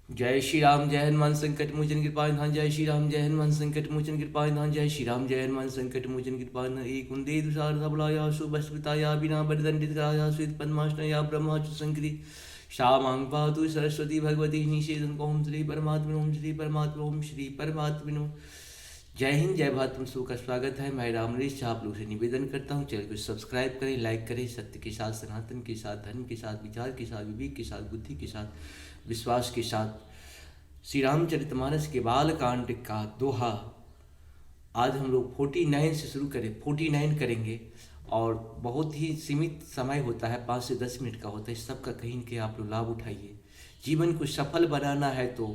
जय श्री राम, जय हनुमान संकट मोचन कृपा निधान। जय श्री राम, जय हनुमान संकट मोचन कृपा निधान। जय श्री राम, जय हनुमान संकट मोचन कृपा निधान। एक कुंदे दुसार सबलाया सुभस्मिताया बिना बलिदंडित कराया श्वेत पद्मासनया ब्रह्माच्युत संकृति श्यामांग पातु सरस्वती भगवती निषेधन। ओम श्री परमात्मा, ओम श्री परमात्मा, ओम श्री परमात्मा। जय हिंद, जय भारत। तुम सबका स्वागत है। मैं राम नरेश आप लोगों से निवेदन करता हूँ, चैनल को सब्सक्राइब करें, लाइक करें। सत्य के साथ, सनातन के साथ, धर्म के साथ, विचार के साथ, विवेक के साथ, बुद्धि के साथ, विश्वास के साथ श्री रामचरितमानस के बाल कांड का दोहा आज हम लोग 49 से शुरू करें। 49 करेंगे और बहुत ही सीमित समय होता है, 5 से 10 मिनट का होता है। इस सब का कहीं न कहीं आप लोग लाभ उठाइए। जीवन को सफल बनाना है तो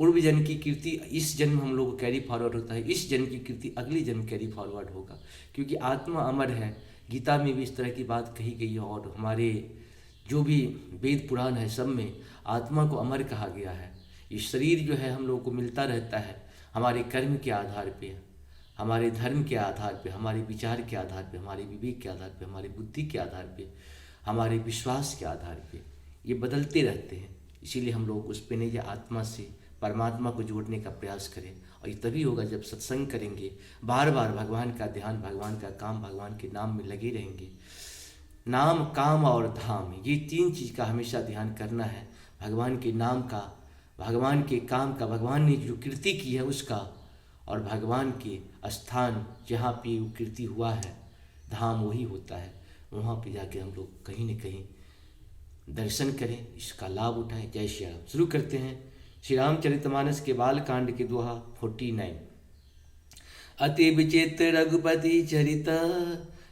पूर्व जन्म की कीर्ति इस जन्म हम लोग को कैरी फॉरवर्ड होता है, इस जन्म की कीर्ति अगले जन्म कैरी फॉरवर्ड होगा, क्योंकि आत्मा अमर है। गीता में भी इस तरह की बात कही गई है और हमारे जो भी वेद पुराण है सब में आत्मा को अमर कहा गया है। ये शरीर जो है हम लोगों को मिलता रहता है हमारे कर्म के आधार पे, हमारे धर्म के आधार पे, हमारे विचार के आधार पे, हमारे विवेक के आधार पे, हमारी बुद्धि के आधार पे, हमारे विश्वास के आधार पे ये बदलते रहते हैं। इसीलिए हम लोग उस पे नहीं, आत्मा से परमात्मा को जोड़ने का प्रयास करें। और ये तभी होगा जब सत्संग करेंगे, बार बार भगवान का ध्यान, भगवान का काम, भगवान के नाम में लगे रहेंगे। नाम, काम और धाम, ये 3 चीज़ का हमेशा ध्यान करना है। भगवान के नाम का, भगवान के काम का, भगवान ने जो कीर्ति की है उसका, और भगवान के स्थान जहाँ पे वो कीर्ति हुआ है, धाम वही होता है। वहाँ पे जाके हम लोग कहीं न कहीं दर्शन करें, इसका लाभ उठाएं। जय श्री राम। शुरू करते हैं श्री रामचरितमानस के बाल कांड के दोहा 49। अति विचित्र रघुपति चरित,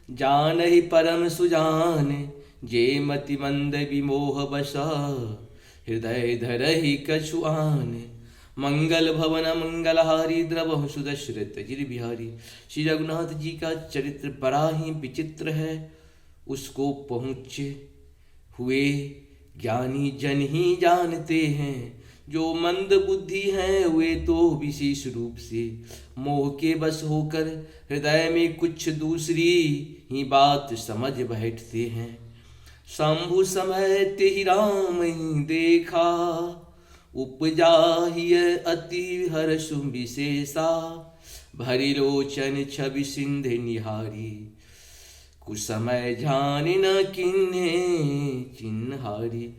जान ही परम सुजान। जे मति मंद विमोह बसा, हृदय धरहि कछुआन। मंगल भवन मंगलहारी, द्रवहु सुदशरथ गिरि बिहारी। श्री रघुनाथ जी का चरित्र बड़ा ही विचित्र है। उसको पहुँचे हुए ज्ञानी जन ही जानते हैं। जो मंद बुद्धि हैं वे तो विशेष रूप से मोह के बस होकर हृदय में कुछ दूसरी ही बात समझ बैठते हैं। शंभु समय ते ही राम ही देखा, उपजा ही अति हर्ष विशेषा। भरी लोचन छवि सिंधे निहारी, कुछ समय जान न किन्ने चिन्हारी।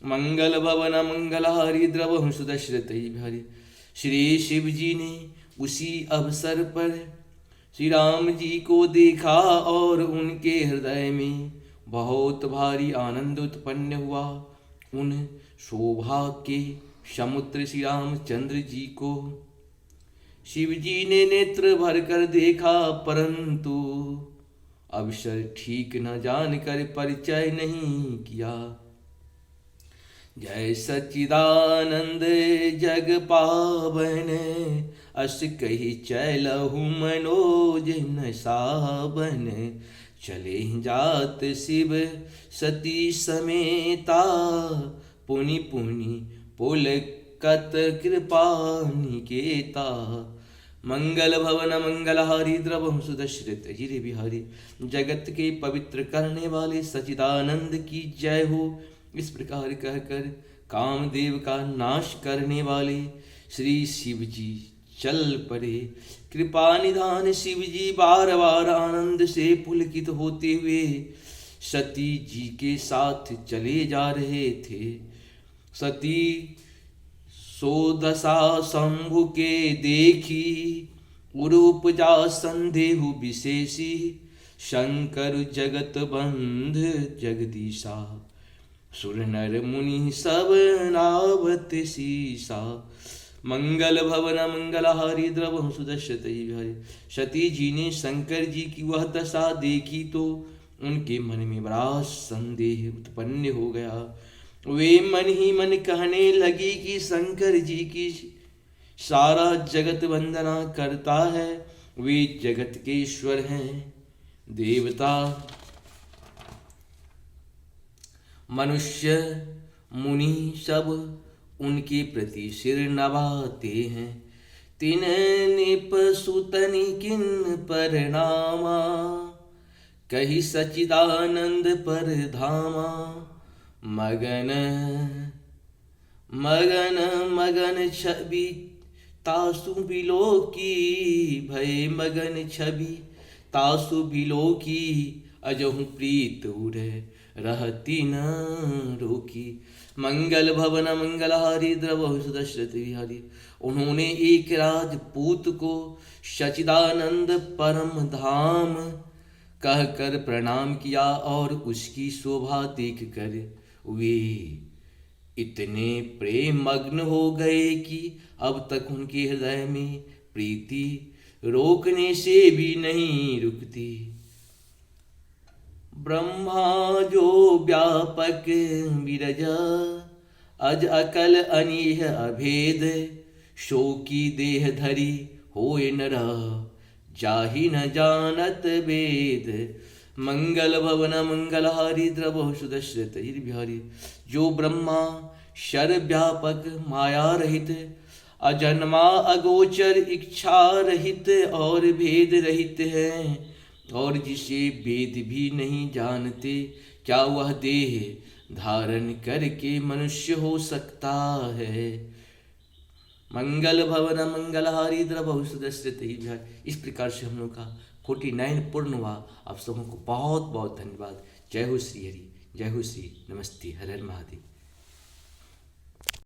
मंगल भवन मंगलहारी, द्रवहु सुदशरथ बिहारी। श्री शिव जी ने उसी अवसर पर श्री राम जी को देखा और उनके हृदय में बहुत भारी आनंद उत्पन्न हुआ। उन शोभा के समुद्र श्री रामचंद्र जी को शिव जी ने नेत्र भर कर देखा, परंतु अवसर ठीक न जानकर परिचय नहीं किया। जय सच्चिदानंद जग पावन, अस कही चलहु मनोज न सावन। चले जात शिव सती समेता, पुनि पुनि पुलकत कृपा निकेता। मंगल भवन मंगलहारी, द्रवहु सुदशरथ गिरि बिहारी। जगत के पवित्र करने वाले सच्चिदानंद की जय हो। इस प्रकार कहकर कामदेव का नाश करने वाले श्री शिव जी चल पड़े। कृपा निधान शिव जी बार बार आनंद से पुलकित होते हुए सती जी के साथ चले जा रहे थे। सती सोदशा शंभु के देखी, उरूपजा संदेहु विशेषी। शंकर जगत बंध जगदीशा, सुर नर मुनि सब नावत शीसा। मंगल भवन मंगलहारी, द्रवहु सुदशरथ बिहारी। सती जी ने शंकर जी की वह दशा देखी तो उनके मन में बड़ा संदेह उत्पन्न हो गया। वे मन ही मन कहने लगी कि शंकर जी की सारा जगत वंदना करता है, वे जगत के ईश्वर हैं। देवता मनुष्य मुनि सब उनके प्रति सिर नवाते हैं। तिन निप सुतनि किन परनामा, कही सचिदानंद पर धामा। मगन मगन मगन छवि तासु बिलोकी, भय मगन छवि तासु बिलोकी, अजहु प्रीत उरे रहती न रोकी। मंगल भवन मंगलहारी द्रवहु सुदशरथ विहारी। उन्होंने एक राजपूत को सचिदानंद परम धाम कहकर प्रणाम किया और उसकी शोभा देखकर वे इतने प्रेम मग्न हो गए कि अब तक उनके हृदय में प्रीति रोकने से भी नहीं रुकती। ब्रह्मा जो व्यापक विरजा, अज अकल अनीह अभेद, शो की देह धरी होए नरा, जाहि न जानत वेद। मंगल भवन मंगलहारी द्रवहु सुदशरथ बिहारी। जो ब्रह्मा शर व्यापक माया रहित, अजन्मा अगोचर इच्छा रहित और भेद रहित है, और जिसे वेद भी नहीं जानते, क्या वह देह धारण करके मनुष्य हो सकता है। मंगल भवन मंगलहारी द्रवहु सुदशरथ बिहारी। इस प्रकार से हम लोग का 49 पूर्ण हुआ। आप सबों को बहुत बहुत धन्यवाद। जय हो श्री हरि, जय हो श्री, नमस्ते, हर हर महादेव।